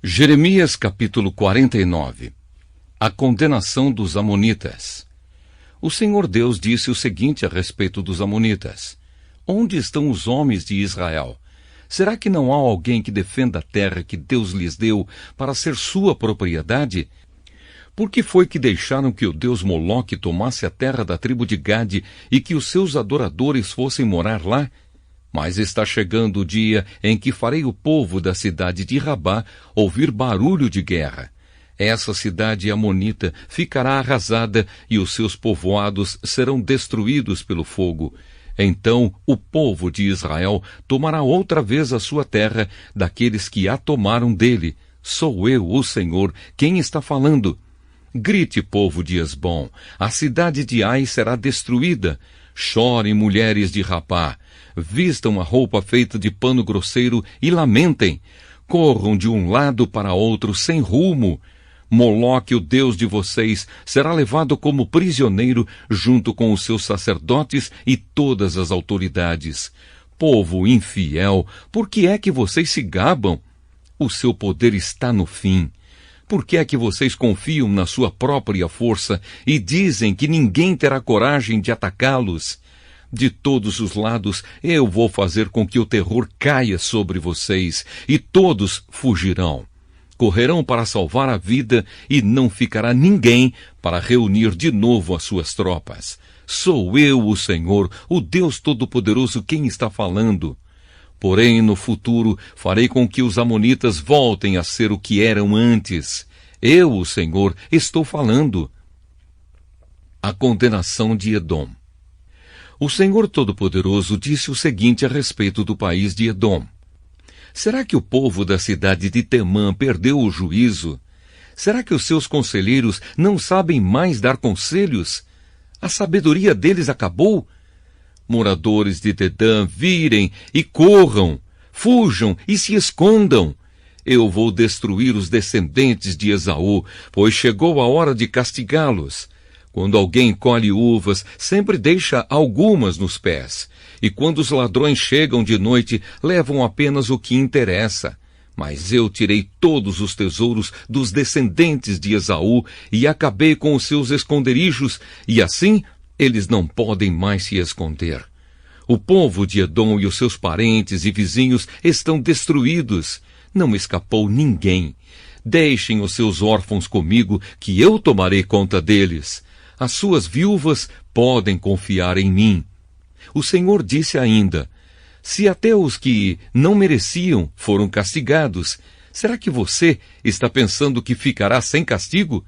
Jeremias capítulo 49. A condenação dos Amonitas. O Senhor Deus disse o seguinte a respeito dos Amonitas: Onde estão os homens de Israel? Será que não há alguém que defenda a terra que Deus lhes deu para ser sua propriedade? Por que foi que deixaram que o deus Moloque tomasse a terra da tribo de Gade e que os seus adoradores fossem morar lá? Mas está chegando o dia em que farei o povo da cidade de Rabá ouvir barulho de guerra. Essa cidade amonita ficará arrasada e os seus povoados serão destruídos pelo fogo. Então o povo de Israel tomará outra vez a sua terra daqueles que a tomaram dele. Sou eu, o Senhor, quem está falando. Grite, povo de Esbom, a cidade de Ai será destruída. Chorem, mulheres de Rabá, vistam a roupa feita de pano grosseiro e lamentem. Corram de um lado para outro sem rumo. Moloque, o deus de vocês, será levado como prisioneiro junto com os seus sacerdotes e todas as autoridades. Povo infiel, por que é que vocês se gabam? O seu poder está no fim. Por que é que vocês confiam na sua própria força e dizem que ninguém terá coragem de atacá-los? De todos os lados eu vou fazer com que o terror caia sobre vocês, e todos fugirão. Correrão para salvar a vida, e não ficará ninguém para reunir de novo as suas tropas. Sou eu, o Senhor, o Deus Todo-Poderoso, quem está falando. Porém, no futuro, farei com que os amonitas voltem a ser o que eram antes. Eu, o Senhor, estou falando. A condenação de Edom. O Senhor Todo-Poderoso disse o seguinte a respeito do país de Edom: Será que o povo da cidade de Temã perdeu o juízo? Será que os seus conselheiros não sabem mais dar conselhos? A sabedoria deles acabou? Moradores de Dedã, virem e corram, fujam e se escondam. Eu vou destruir os descendentes de Esaú, pois chegou a hora de castigá-los. Quando alguém colhe uvas, sempre deixa algumas nos pés. E quando os ladrões chegam de noite, levam apenas o que interessa. Mas eu tirei todos os tesouros dos descendentes de Esaú e acabei com os seus esconderijos, e assim eles não podem mais se esconder. O povo de Edom e os seus parentes e vizinhos estão destruídos. Não escapou ninguém. Deixem os seus órfãos comigo, que eu tomarei conta deles. As suas viúvas podem confiar em mim. O Senhor disse ainda: Se até os que não mereciam foram castigados, será que você está pensando que ficará sem castigo?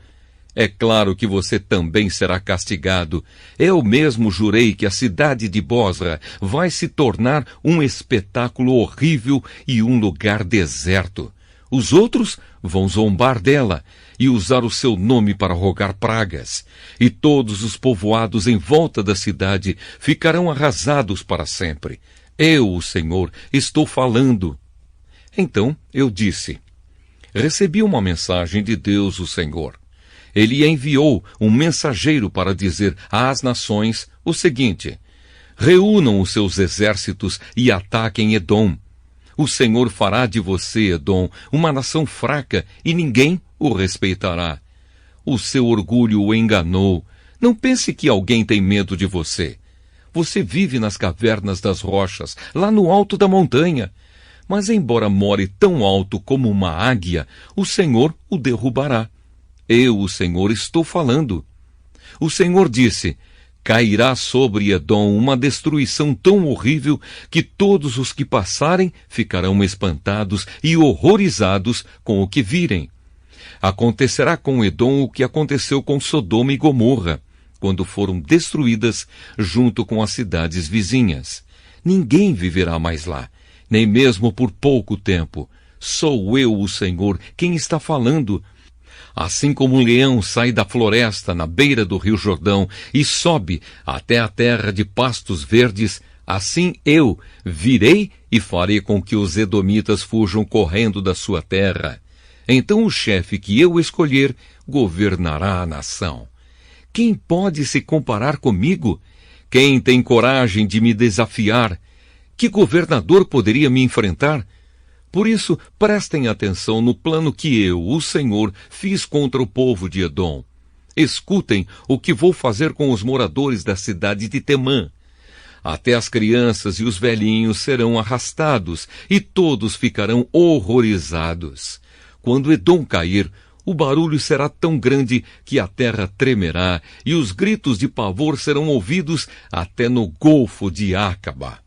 É claro que você também será castigado. Eu mesmo jurei que a cidade de Bosra vai se tornar um espetáculo horrível e um lugar deserto. Os outros vão zombar dela e usar o seu nome para rogar pragas. E todos os povoados em volta da cidade ficarão arrasados para sempre. Eu, o Senhor, estou falando. Então eu disse: Recebi uma mensagem de Deus, o Senhor. Ele enviou um mensageiro para dizer às nações o seguinte: Reúnam os seus exércitos e ataquem Edom. O Senhor fará de você, Edom, uma nação fraca, e ninguém o respeitará. O seu orgulho o enganou. Não pense que alguém tem medo de você. Você vive nas cavernas das rochas, lá no alto da montanha. Mas embora more tão alto como uma águia, o Senhor o derrubará. Eu, o Senhor, estou falando. O Senhor disse: Cairá sobre Edom uma destruição tão horrível que todos os que passarem ficarão espantados e horrorizados com o que virem. Acontecerá com Edom o que aconteceu com Sodoma e Gomorra, quando foram destruídas junto com as cidades vizinhas. Ninguém viverá mais lá, nem mesmo por pouco tempo. Sou eu, o Senhor, quem está falando. Assim como um leão sai da floresta na beira do rio Jordão e sobe até a terra de pastos verdes, assim eu virei e farei com que os edomitas fujam correndo da sua terra. Então o chefe que eu escolher governará a nação. Quem pode se comparar comigo? Quem tem coragem de me desafiar? Que governador poderia me enfrentar? Por isso, prestem atenção no plano que eu, o Senhor, fiz contra o povo de Edom. Escutem o que vou fazer com os moradores da cidade de Temã. Até as crianças e os velhinhos serão arrastados, e todos ficarão horrorizados. Quando Edom cair, o barulho será tão grande que a terra tremerá, e os gritos de pavor serão ouvidos até no Golfo de Acaba.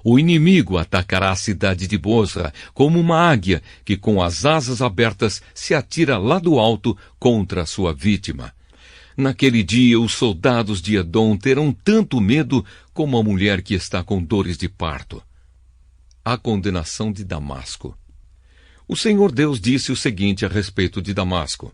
O inimigo atacará a cidade de Bosra como uma águia que, com as asas abertas, se atira lá do alto contra a sua vítima. Naquele dia, os soldados de Edom terão tanto medo como a mulher que está com dores de parto. A condenação de Damasco. O Senhor Deus disse o seguinte a respeito de Damasco.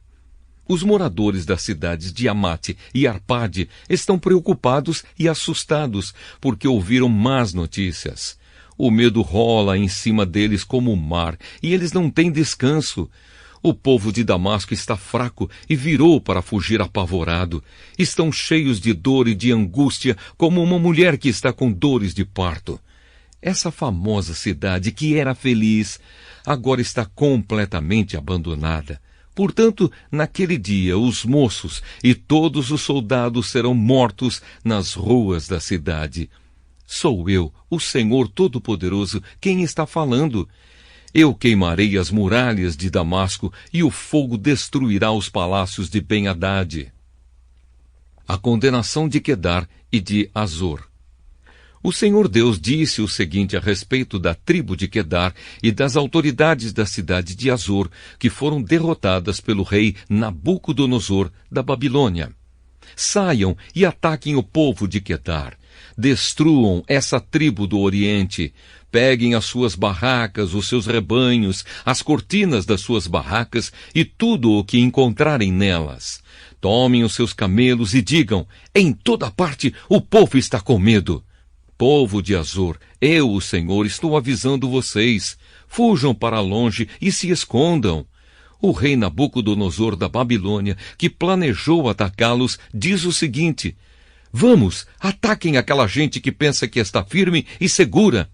Os moradores das cidades de Amate e Arpade estão preocupados e assustados porque ouviram más notícias. O medo rola em cima deles como o mar e eles não têm descanso. O povo de Damasco está fraco e virou para fugir apavorado. Estão cheios de dor e de angústia, como uma mulher que está com dores de parto. Essa famosa cidade, que era feliz, agora está completamente abandonada. Portanto, naquele dia, os moços e todos os soldados serão mortos nas ruas da cidade. Sou eu, o Senhor Todo-Poderoso, quem está falando. Eu queimarei as muralhas de Damasco e o fogo destruirá os palácios de Ben-Hadad. A condenação de Quedar e de Azor. O Senhor Deus disse o seguinte a respeito da tribo de Quedar e das autoridades da cidade de Azor, que foram derrotadas pelo rei Nabucodonosor da Babilônia. Saiam e ataquem o povo de Quedar. Destruam essa tribo do Oriente. Peguem as suas barracas, os seus rebanhos, as cortinas das suas barracas e tudo o que encontrarem nelas. Tomem os seus camelos e digam, em toda parte o povo está com medo. Povo de Azor, eu, o Senhor, estou avisando vocês. Fujam para longe e se escondam. O rei Nabucodonosor da Babilônia, que planejou atacá-los, diz o seguinte: vamos, ataquem aquela gente que pensa que está firme e segura.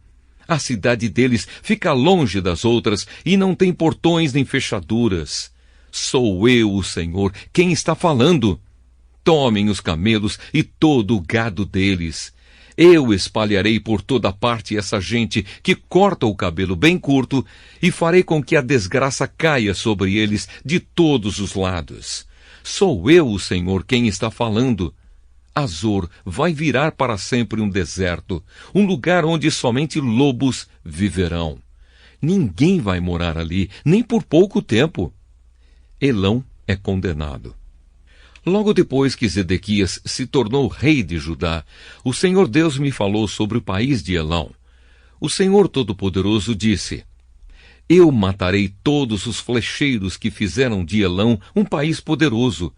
A cidade deles fica longe das outras e não tem portões nem fechaduras. Sou eu, o Senhor, quem está falando. Tomem os camelos e todo o gado deles. Eu espalharei por toda parte essa gente que corta o cabelo bem curto e farei com que a desgraça caia sobre eles de todos os lados. Sou eu, o Senhor, quem está falando. Azor vai virar para sempre um deserto, um lugar onde somente lobos viverão. Ninguém vai morar ali, nem por pouco tempo. Elão é condenado. Logo depois que Zedequias se tornou rei de Judá, o Senhor Deus me falou sobre o país de Elão. O Senhor Todo-Poderoso disse: eu matarei todos os flecheiros que fizeram de Elão um país poderoso.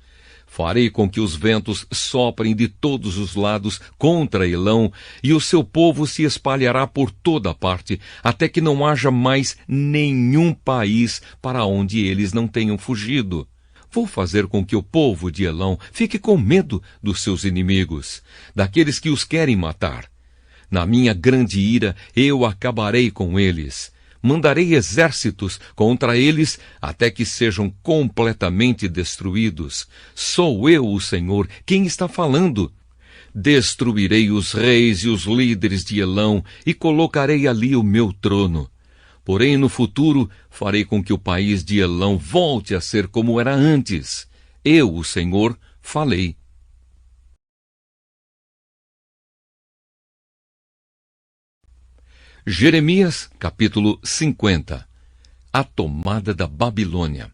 Farei com que os ventos soprem de todos os lados contra Elão, e o seu povo se espalhará por toda parte, até que não haja mais nenhum país para onde eles não tenham fugido. Vou fazer com que o povo de Elão fique com medo dos seus inimigos, daqueles que os querem matar. Na minha grande ira, eu acabarei com eles. Mandarei exércitos contra eles até que sejam completamente destruídos. Sou eu, o Senhor, quem está falando. Destruirei os reis e os líderes de Elão e colocarei ali o meu trono. Porém, no futuro, farei com que o país de Elão volte a ser como era antes. Eu, o Senhor, falei. Jeremias, capítulo 50. A tomada da Babilônia.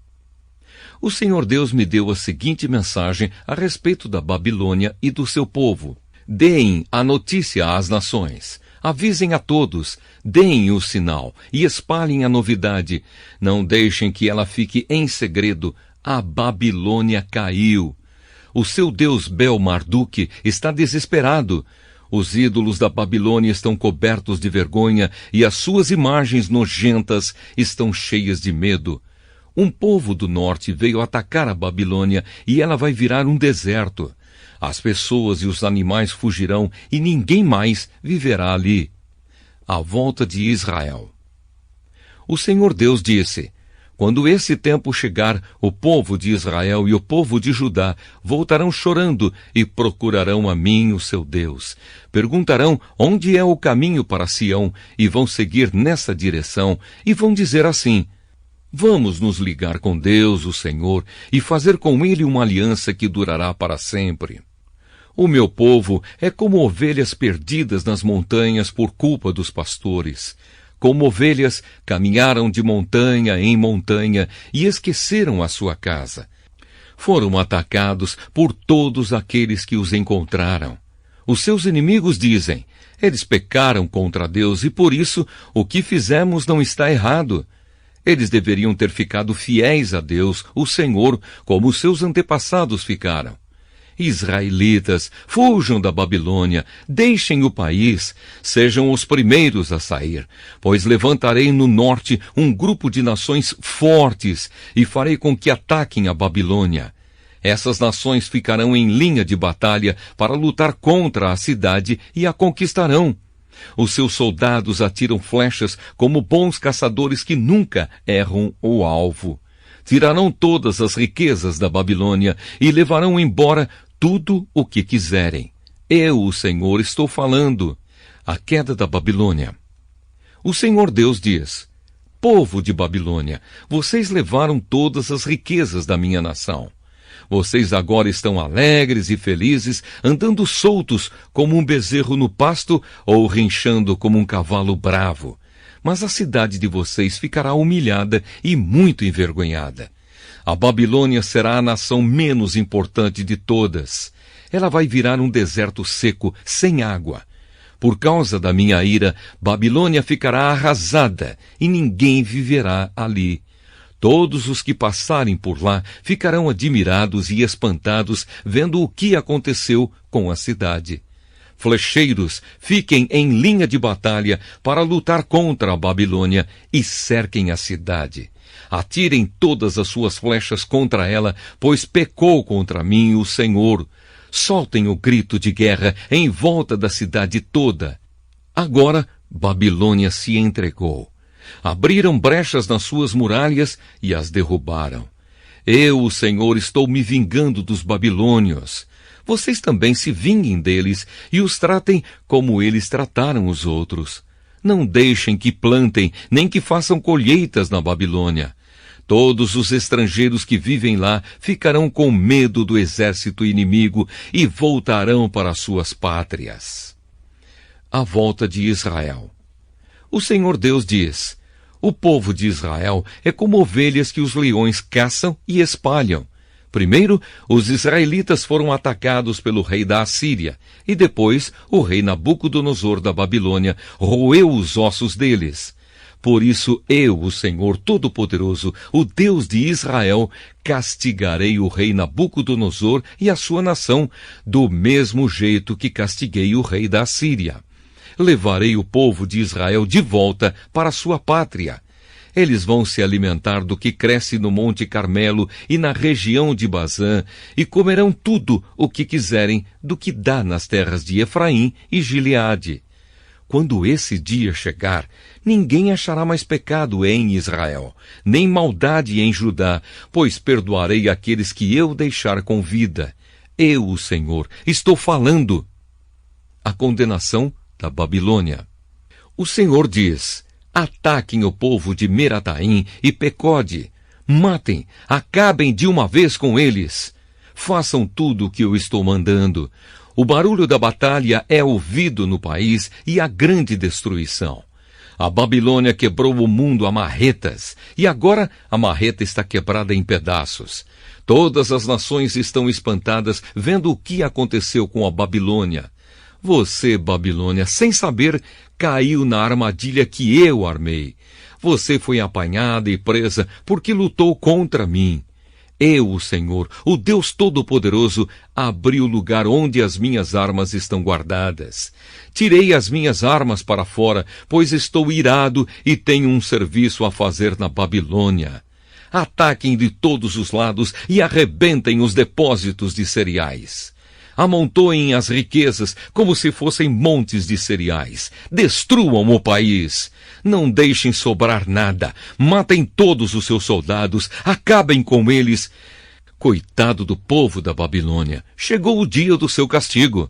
O Senhor Deus me deu a seguinte mensagem a respeito da Babilônia e do seu povo. Deem a notícia às nações. Avisem a todos, deem o sinal e espalhem a novidade. Não deixem que ela fique em segredo. A Babilônia caiu. O seu deus Bel-Marduk está desesperado. Os ídolos da Babilônia estão cobertos de vergonha e as suas imagens nojentas estão cheias de medo. Um povo do norte veio atacar a Babilônia e ela vai virar um deserto. As pessoas e os animais fugirão e ninguém mais viverá ali. A volta de Israel. O Senhor Deus disse: quando esse tempo chegar, o povo de Israel e o povo de Judá voltarão chorando e procurarão a mim, o seu Deus. Perguntarão onde é o caminho para Sião e vão seguir nessa direção e vão dizer assim: vamos nos ligar com Deus, o Senhor, e fazer com Ele uma aliança que durará para sempre. O meu povo é como ovelhas perdidas nas montanhas por culpa dos pastores. Como ovelhas, caminharam de montanha em montanha e esqueceram a sua casa. Foram atacados por todos aqueles que os encontraram. Os seus inimigos dizem: eles pecaram contra Deus e por isso o que fizemos não está errado. Eles deveriam ter ficado fiéis a Deus, o Senhor, como os seus antepassados ficaram. Israelitas, fujam da Babilônia, deixem o país, sejam os primeiros a sair, pois levantarei no norte um grupo de nações fortes e farei com que ataquem a Babilônia. Essas nações ficarão em linha de batalha para lutar contra a cidade e a conquistarão. Os seus soldados atiram flechas como bons caçadores que nunca erram o alvo. Tirarão todas as riquezas da Babilônia e levarão embora tudo o que quiserem. Eu, o Senhor, estou falando. A queda da Babilônia. O Senhor Deus diz: povo de Babilônia, vocês levaram todas as riquezas da minha nação. Vocês agora estão alegres e felizes, andando soltos como um bezerro no pasto ou rinchando como um cavalo bravo. Mas a cidade de vocês ficará humilhada e muito envergonhada. A Babilônia será a nação menos importante de todas. Ela vai virar um deserto seco, sem água. Por causa da minha ira, Babilônia ficará arrasada e ninguém viverá ali. Todos os que passarem por lá ficarão admirados e espantados vendo o que aconteceu com a cidade. Flecheiros, fiquem em linha de batalha para lutar contra a Babilônia e cerquem a cidade. Atirem todas as suas flechas contra ela, pois pecou contra mim o Senhor. Soltem o grito de guerra em volta da cidade toda. Agora Babilônia se entregou. Abriram brechas nas suas muralhas e as derrubaram. Eu, o Senhor, estou me vingando dos babilônios. Vocês também se vinguem deles e os tratem como eles trataram os outros. Não deixem que plantem, nem que façam colheitas na Babilônia. Todos os estrangeiros que vivem lá ficarão com medo do exército inimigo e voltarão para suas pátrias. A volta de Israel. O Senhor Deus diz: o povo de Israel é como ovelhas que os leões caçam e espalham. Primeiro, os israelitas foram atacados pelo rei da Assíria, e depois o rei Nabucodonosor da Babilônia roeu os ossos deles. Por isso eu, o Senhor Todo-Poderoso, o Deus de Israel, castigarei o rei Nabucodonosor e a sua nação, do mesmo jeito que castiguei o rei da Assíria. Levarei o povo de Israel de volta para sua pátria. Eles vão se alimentar do que cresce no Monte Carmelo e na região de Bazã, e comerão tudo o que quiserem do que dá nas terras de Efraim e Gileade. Quando esse dia chegar, ninguém achará mais pecado em Israel, nem maldade em Judá, pois perdoarei aqueles que eu deixar com vida. Eu, o Senhor, estou falando. A condenação da Babilônia. O Senhor diz: ataquem o povo de Merataim e Pecode. Matem, acabem de uma vez com eles. Façam tudo o que eu estou mandando. O barulho da batalha é ouvido no país e a grande destruição. A Babilônia quebrou o mundo a marretas, e agora a marreta está quebrada em pedaços. Todas as nações estão espantadas vendo o que aconteceu com a Babilônia. Você, Babilônia, sem saber, caiu na armadilha que eu armei. Você foi apanhada e presa porque lutou contra mim. Eu, o Senhor, o Deus Todo-Poderoso, abri o lugar onde as minhas armas estão guardadas. Tirei as minhas armas para fora, pois estou irado e tenho um serviço a fazer na Babilônia. Ataquem de todos os lados e arrebentem os depósitos de cereais. Amontoem as riquezas como se fossem montes de cereais. Destruam o país. Não deixem sobrar nada. Matem todos os seus soldados. Acabem com eles. Coitado do povo da Babilônia. Chegou o dia do seu castigo.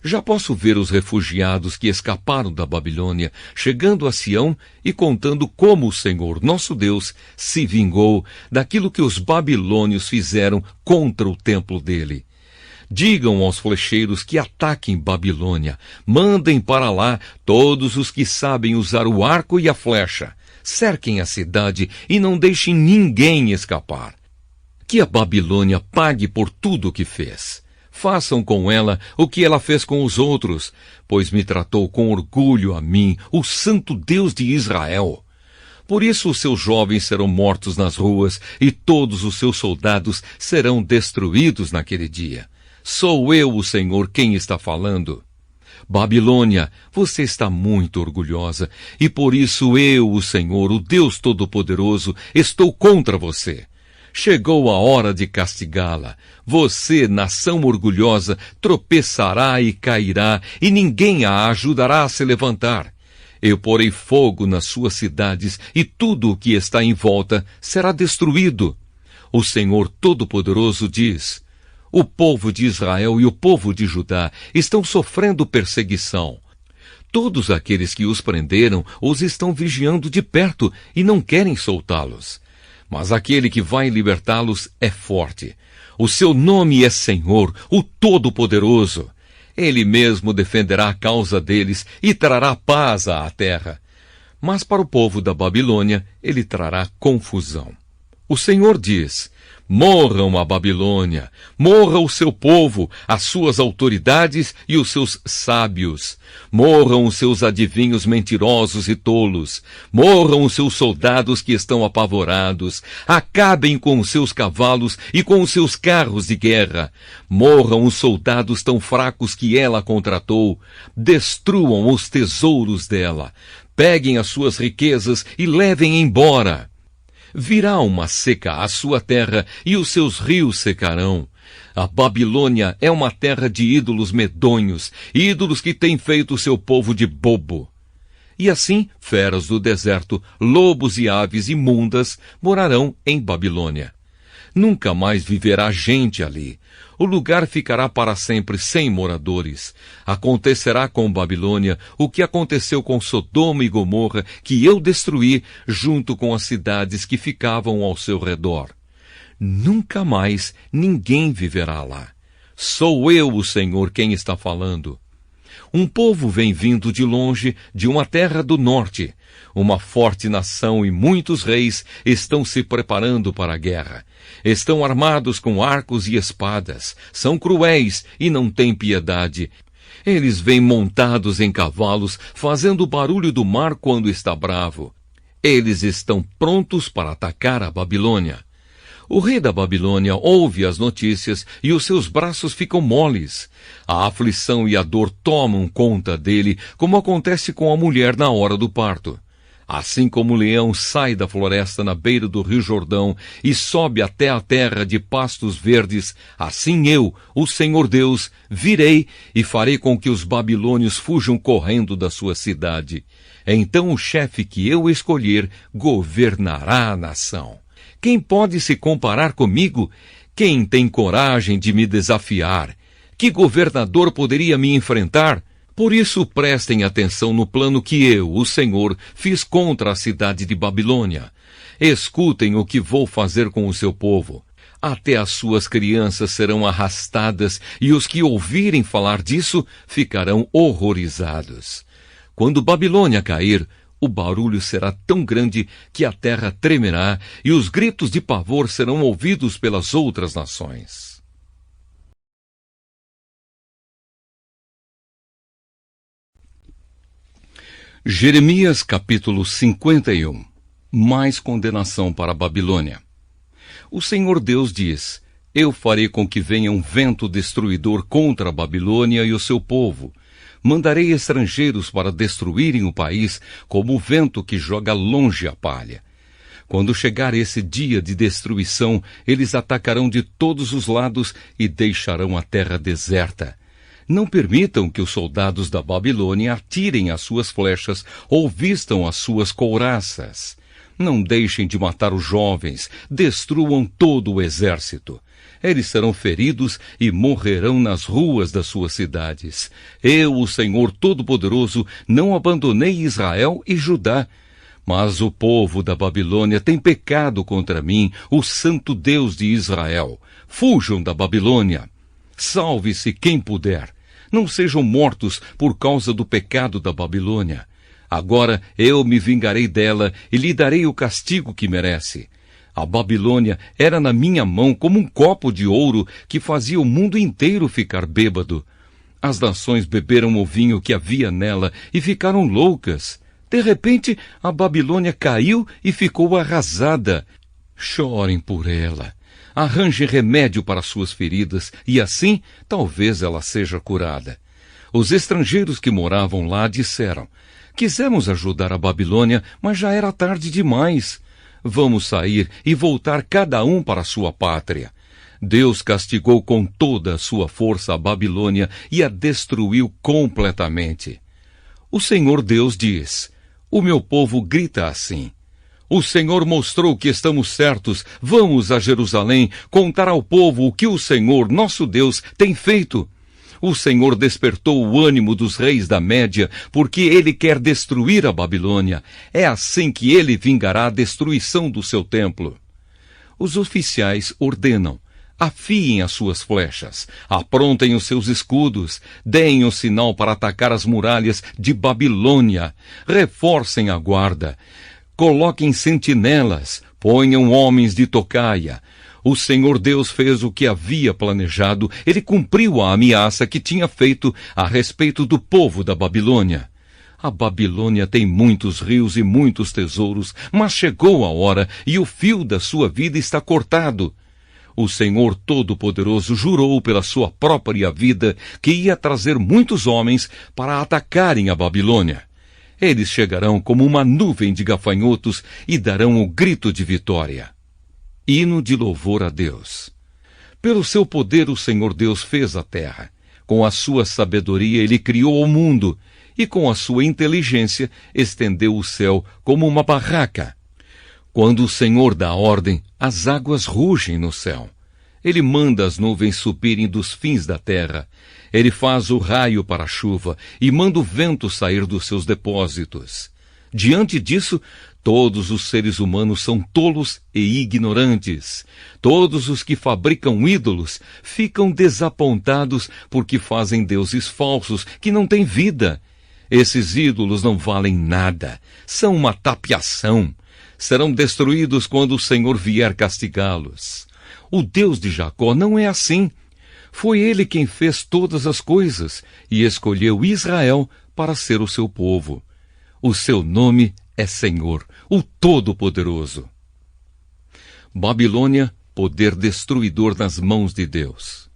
Já posso ver os refugiados que escaparam da Babilônia, chegando a Sião e contando como o Senhor, nosso Deus, se vingou daquilo que os babilônios fizeram contra o templo dele. Digam aos flecheiros que ataquem Babilônia. Mandem para lá todos os que sabem usar o arco e a flecha. Cerquem a cidade e não deixem ninguém escapar. Que a Babilônia pague por tudo o que fez. Façam com ela o que ela fez com os outros, pois me tratou com orgulho a mim, o Santo Deus de Israel. Por isso os seus jovens serão mortos nas ruas e todos os seus soldados serão destruídos naquele dia. Sou eu, o Senhor, quem está falando. Babilônia, você está muito orgulhosa, e por isso eu, o Senhor, o Deus Todo-Poderoso, estou contra você. Chegou a hora de castigá-la. Você, nação orgulhosa, tropeçará e cairá, e ninguém a ajudará a se levantar. Eu porei fogo nas suas cidades, e tudo o que está em volta será destruído. O Senhor Todo-Poderoso diz: o povo de Israel e o povo de Judá estão sofrendo perseguição. Todos aqueles que os prenderam os estão vigiando de perto e não querem soltá-los. Mas aquele que vai libertá-los é forte. O seu nome é Senhor, o Todo-Poderoso. Ele mesmo defenderá a causa deles e trará paz à terra. Mas para o povo da Babilônia, ele trará confusão. O Senhor diz: morram a Babilônia, morra o seu povo, as suas autoridades e os seus sábios. Morram os seus adivinhos mentirosos e tolos. Morram os seus soldados que estão apavorados. Acabem com os seus cavalos e com os seus carros de guerra. Morram os soldados tão fracos que ela contratou. Destruam os tesouros dela. Peguem as suas riquezas e levem embora. Virá uma seca à sua terra e os seus rios secarão. A Babilônia é uma terra de ídolos medonhos, ídolos que têm feito o seu povo de bobo. E assim, feras do deserto, lobos e aves imundas morarão em Babilônia. Nunca mais viverá gente ali. O lugar ficará para sempre sem moradores. Acontecerá com Babilônia o que aconteceu com Sodoma e Gomorra, que eu destruí junto com as cidades que ficavam ao seu redor. Nunca mais ninguém viverá lá. Sou eu, o Senhor, quem está falando. Um povo vem vindo de longe, de uma terra do norte. Uma forte nação e muitos reis estão se preparando para a guerra. Estão armados com arcos e espadas. São cruéis e não têm piedade. Eles vêm montados em cavalos, fazendo o barulho do mar quando está bravo. Eles estão prontos para atacar a Babilônia. O rei da Babilônia ouve as notícias e os seus braços ficam moles. A aflição e a dor tomam conta dele, como acontece com a mulher na hora do parto. Assim como o leão sai da floresta na beira do rio Jordão e sobe até a terra de pastos verdes, assim eu, o Senhor Deus, virei e farei com que os babilônios fujam correndo da sua cidade. Então o chefe que eu escolher governará a nação. Quem pode se comparar comigo? Quem tem coragem de me desafiar? Que governador poderia me enfrentar? Por isso prestem atenção no plano que eu, o Senhor, fiz contra a cidade de Babilônia. Escutem o que vou fazer com o seu povo. Até as suas crianças serão arrastadas e os que ouvirem falar disso ficarão horrorizados. Quando Babilônia cair, o barulho será tão grande que a terra tremerá e os gritos de pavor serão ouvidos pelas outras nações. Jeremias capítulo 51. Mais condenação para a Babilônia. O Senhor Deus diz: eu farei com que venha um vento destruidor contra a Babilônia e o seu povo. Mandarei estrangeiros para destruírem o país, como o vento que joga longe a palha. Quando chegar esse dia de destruição, eles atacarão de todos os lados e deixarão a terra deserta. Não permitam que os soldados da Babilônia atirem as suas flechas ou vistam as suas couraças. Não deixem de matar os jovens, destruam todo o exército. Eles serão feridos e morrerão nas ruas das suas cidades. Eu, o Senhor Todo-Poderoso, não abandonei Israel e Judá. Mas o povo da Babilônia tem pecado contra mim, o Santo Deus de Israel. Fujam da Babilônia. Salve-se quem puder. Não sejam mortos por causa do pecado da Babilônia. Agora eu me vingarei dela e lhe darei o castigo que merece. A Babilônia era na minha mão como um copo de ouro que fazia o mundo inteiro ficar bêbado. As nações beberam o vinho que havia nela e ficaram loucas. De repente, a Babilônia caiu e ficou arrasada. Chorem por ela. Arranjem remédio para suas feridas e assim talvez ela seja curada. Os estrangeiros que moravam lá disseram: quisemos ajudar a Babilônia, mas já era tarde demais. Vamos sair e voltar cada um para sua pátria. Deus castigou com toda a sua força a Babilônia e a destruiu completamente. O Senhor Deus diz: o meu povo grita assim: o Senhor mostrou que estamos certos. Vamos a Jerusalém contar ao povo o que o Senhor, nosso Deus, tem feito. O Senhor despertou o ânimo dos reis da Média, porque ele quer destruir a Babilônia. É assim que ele vingará a destruição do seu templo. Os oficiais ordenam: afiem as suas flechas, aprontem os seus escudos, deem o sinal para atacar as muralhas de Babilônia, reforcem a guarda. Coloquem sentinelas, ponham homens de tocaia. O Senhor Deus fez o que havia planejado, ele cumpriu a ameaça que tinha feito a respeito do povo da Babilônia. A Babilônia tem muitos rios e muitos tesouros, mas chegou a hora e o fio da sua vida está cortado. O Senhor Todo-Poderoso jurou pela sua própria vida que ia trazer muitos homens para atacarem a Babilônia. Eles chegarão como uma nuvem de gafanhotos e darão o grito de vitória. Hino de louvor a Deus. Pelo seu poder o Senhor Deus fez a terra. Com a sua sabedoria ele criou o mundo, e com a sua inteligência estendeu o céu como uma barraca. Quando o Senhor dá ordem, as águas rugem no céu. Ele manda as nuvens subirem dos fins da terra. Ele faz o raio para a chuva e manda o vento sair dos seus depósitos. Diante disso, todos os seres humanos são tolos e ignorantes. Todos os que fabricam ídolos ficam desapontados porque fazem deuses falsos que não têm vida. Esses ídolos não valem nada. São uma tapiação. Serão destruídos quando o Senhor vier castigá-los. O Deus de Jacó não é assim. Foi ele quem fez todas as coisas e escolheu Israel para ser o seu povo. O seu nome é Senhor, o Todo-Poderoso. Babilônia, poder destruidor nas mãos de Deus.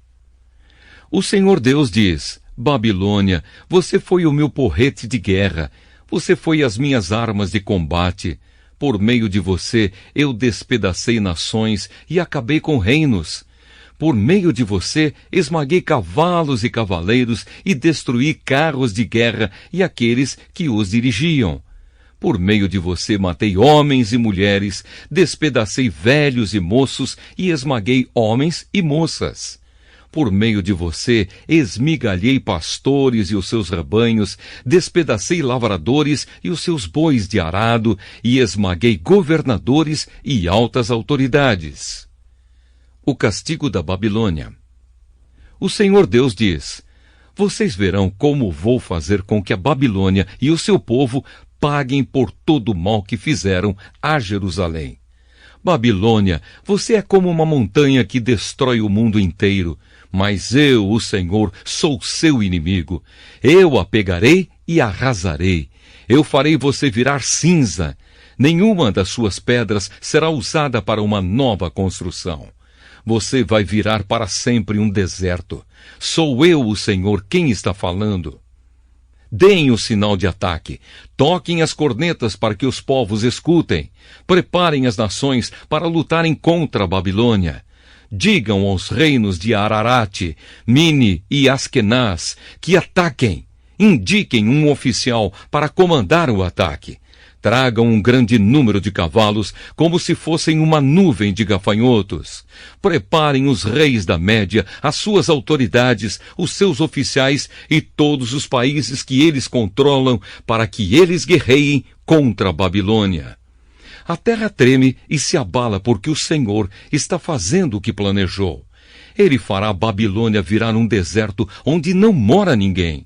O Senhor Deus diz: Babilônia, você foi o meu porrete de guerra, você foi as minhas armas de combate. Por meio de você, eu despedacei nações e acabei com reinos. Por meio de você, esmaguei cavalos e cavaleiros e destruí carros de guerra e aqueles que os dirigiam. Por meio de você, matei homens e mulheres, despedacei velhos e moços e esmaguei homens e moças. Por meio de você, esmigalhei pastores e os seus rebanhos, despedacei lavradores e os seus bois de arado, e esmaguei governadores e altas autoridades. O castigo da Babilônia. O Senhor Deus diz: vocês verão como vou fazer com que a Babilônia e o seu povo paguem por todo o mal que fizeram a Jerusalém. Babilônia, você é como uma montanha que destrói o mundo inteiro. Mas eu, o Senhor, sou seu inimigo. Eu a pegarei e arrasarei. Eu farei você virar cinza. Nenhuma das suas pedras será usada para uma nova construção. Você vai virar para sempre um deserto. Sou eu, o Senhor, quem está falando. Deem o sinal de ataque. Toquem as cornetas para que os povos escutem. Preparem as nações para lutarem contra a Babilônia. Digam aos reinos de Ararate, Mini e Askenaz que ataquem. Indiquem um oficial para comandar o ataque. Tragam um grande número de cavalos, como se fossem uma nuvem de gafanhotos. Preparem os reis da Média, as suas autoridades, os seus oficiais e todos os países que eles controlam, para que eles guerreiem contra a Babilônia. A terra treme e se abala porque o Senhor está fazendo o que planejou. Ele fará a Babilônia virar um deserto onde não mora ninguém.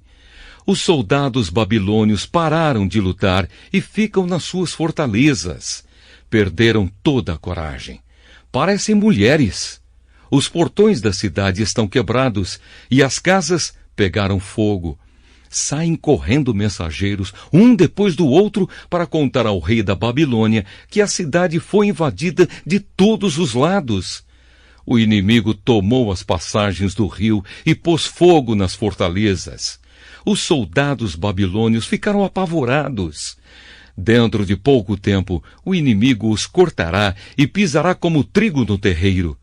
Os soldados babilônios pararam de lutar e ficam nas suas fortalezas. Perderam toda a coragem. Parecem mulheres. Os portões da cidade estão quebrados e as casas pegaram fogo. Saem correndo mensageiros, um depois do outro, para contar ao rei da Babilônia que a cidade foi invadida de todos os lados. O inimigo tomou as passagens do rio e pôs fogo nas fortalezas. Os soldados babilônios ficaram apavorados. Dentro de pouco tempo, o inimigo os cortará e pisará como trigo no terreiro.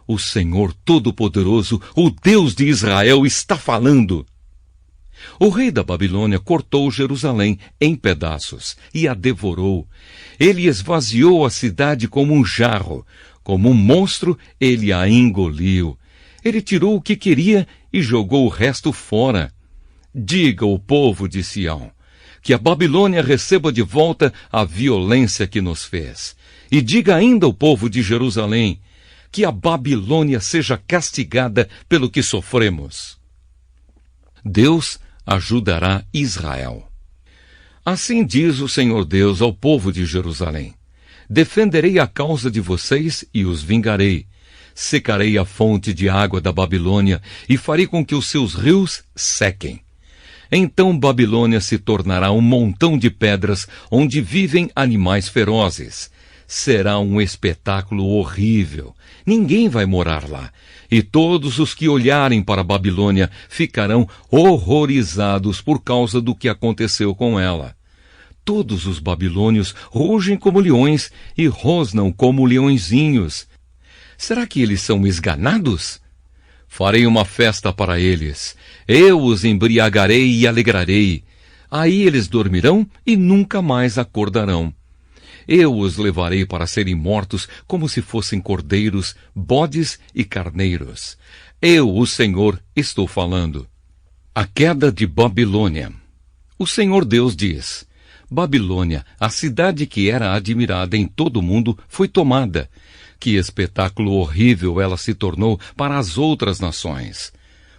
O Senhor Todo-Poderoso, o Deus de Israel, está falando. O rei da Babilônia cortou Jerusalém em pedaços e a devorou. Ele esvaziou a cidade como um jarro. Como um monstro, ele a engoliu. Ele tirou o que queria e jogou o resto fora. Diga ao povo de Sião que a Babilônia receba de volta a violência que nos fez. E diga ainda ao povo de Jerusalém que a Babilônia seja castigada pelo que sofremos. Deus ajudará Israel. Assim diz o Senhor Deus ao povo de Jerusalém: defenderei a causa de vocês e os vingarei. Secarei a fonte de água da Babilônia e farei com que os seus rios sequem. Então Babilônia se tornará um montão de pedras onde vivem animais ferozes. Será um espetáculo horrível. Ninguém vai morar lá. E todos os que olharem para a Babilônia ficarão horrorizados por causa do que aconteceu com ela. Todos os babilônios rugem como leões e rosnam como leõezinhos. Será que eles são esganados? Farei uma festa para eles. Eu os embriagarei e alegrarei. Aí eles dormirão e nunca mais acordarão. Eu os levarei para serem mortos como se fossem cordeiros, bodes e carneiros. Eu, o Senhor, estou falando. A queda de Babilônia. O Senhor Deus diz: Babilônia, a cidade que era admirada em todo o mundo, foi tomada. Que espetáculo horrível ela se tornou para as outras nações.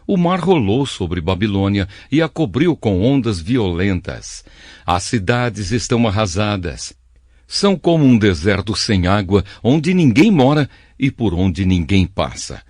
O mar rolou sobre Babilônia e a cobriu com ondas violentas. As cidades estão arrasadas. São como um deserto sem água, onde ninguém mora e por onde ninguém passa.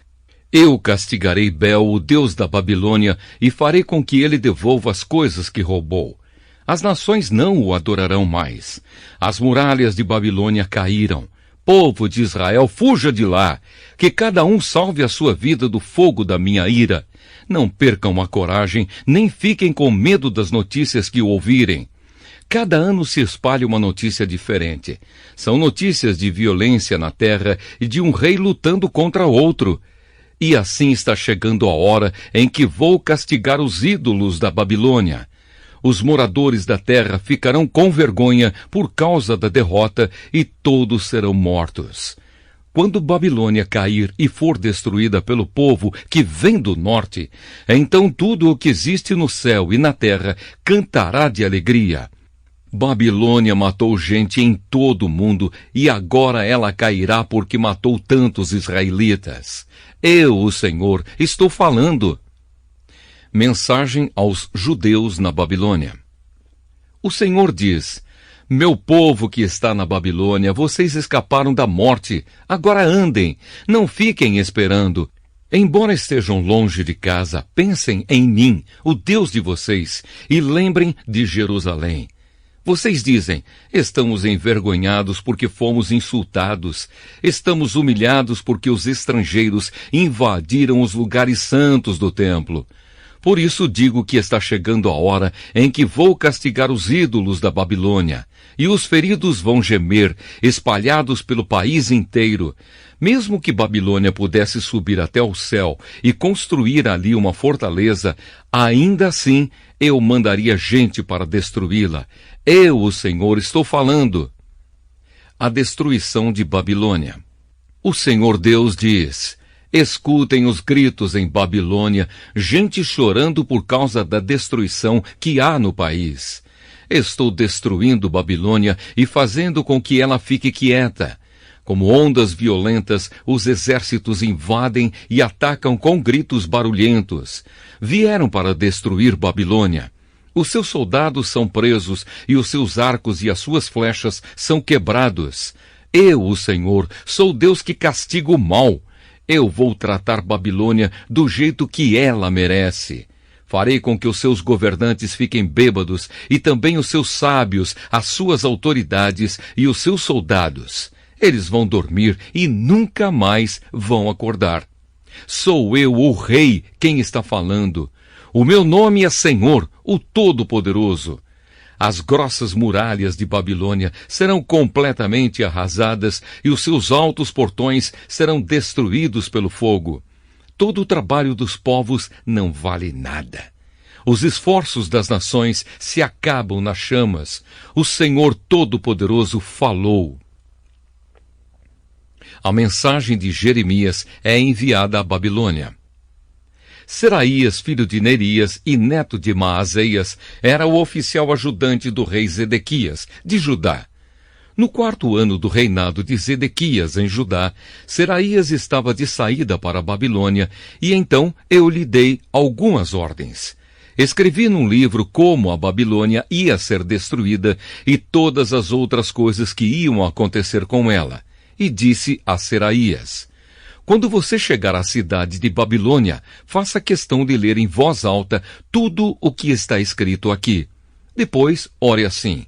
Eu castigarei Bel, o deus da Babilônia, e farei com que ele devolva as coisas que roubou. As nações não o adorarão mais. As muralhas de Babilônia caíram. Povo de Israel, fuja de lá, que cada um salve a sua vida do fogo da minha ira. Não percam a coragem, nem fiquem com medo das notícias que ouvirem. Cada ano se espalha uma notícia diferente. São notícias de violência na terra e de um rei lutando contra outro. E assim está chegando a hora em que vou castigar os ídolos da Babilônia. Os moradores da terra ficarão com vergonha por causa da derrota e todos serão mortos. Quando Babilônia cair e for destruída pelo povo que vem do norte, então tudo o que existe no céu e na terra cantará de alegria. Babilônia matou gente em todo o mundo e agora ela cairá porque matou tantos israelitas. Eu, o Senhor, estou falando. Mensagem aos judeus na Babilônia. O Senhor diz: meu povo que está na Babilônia, vocês escaparam da morte. Agora andem, não fiquem esperando. Embora estejam longe de casa, pensem em mim, o Deus de vocês, e lembrem de Jerusalém. Vocês dizem: estamos envergonhados porque fomos insultados. Estamos humilhados porque os estrangeiros invadiram os lugares santos do templo. Por isso digo que está chegando a hora em que vou castigar os ídolos da Babilônia, e os feridos vão gemer, espalhados pelo país inteiro. Mesmo que Babilônia pudesse subir até o céu e construir ali uma fortaleza, ainda assim eu mandaria gente para destruí-la. Eu, o Senhor, estou falando. A destruição de Babilônia. O Senhor Deus diz: escutem os gritos em Babilônia, gente chorando por causa da destruição que há no país. Estou destruindo Babilônia e fazendo com que ela fique quieta. Como ondas violentas, os exércitos invadem e atacam com gritos barulhentos. Vieram para destruir Babilônia. Os seus soldados são presos e os seus arcos e as suas flechas são quebrados. Eu, o Senhor, sou Deus que castiga o mal. Eu vou tratar Babilônia do jeito que ela merece. Farei com que os seus governantes fiquem bêbados e também os seus sábios, as suas autoridades e os seus soldados. Eles vão dormir e nunca mais vão acordar. Sou eu, o Rei, quem está falando. O meu nome é Senhor, o Todo-Poderoso. As grossas muralhas de Babilônia serão completamente arrasadas e os seus altos portões serão destruídos pelo fogo. Todo o trabalho dos povos não vale nada. Os esforços das nações se acabam nas chamas. O Senhor Todo-Poderoso falou. A mensagem de Jeremias é enviada à Babilônia. Seraías, filho de Nerias e neto de Maazéias, era o oficial ajudante do rei Zedequias, de Judá. No 4º ano do reinado de Zedequias em Judá, Seraías estava de saída para a Babilônia, e então eu lhe dei algumas ordens. Escrevi num livro como a Babilônia ia ser destruída e todas as outras coisas que iam acontecer com ela. E disse a Seraías: quando você chegar à cidade de Babilônia, faça questão de ler em voz alta tudo o que está escrito aqui. Depois, ore assim: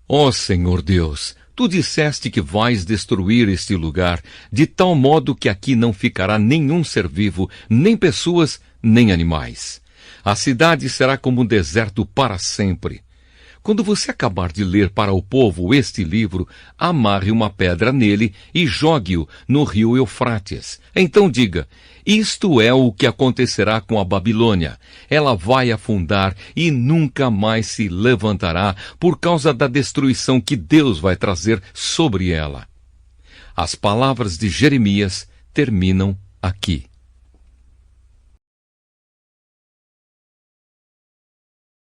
ó Senhor Deus, tu disseste que vais destruir este lugar, de tal modo que aqui não ficará nenhum ser vivo, nem pessoas, nem animais. A cidade será como um deserto para sempre. Quando você acabar de ler para o povo este livro, amarre uma pedra nele e jogue-o no rio Eufrates. Então diga: isto é o que acontecerá com a Babilônia. Ela vai afundar e nunca mais se levantará por causa da destruição que Deus vai trazer sobre ela. As palavras de Jeremias terminam aqui.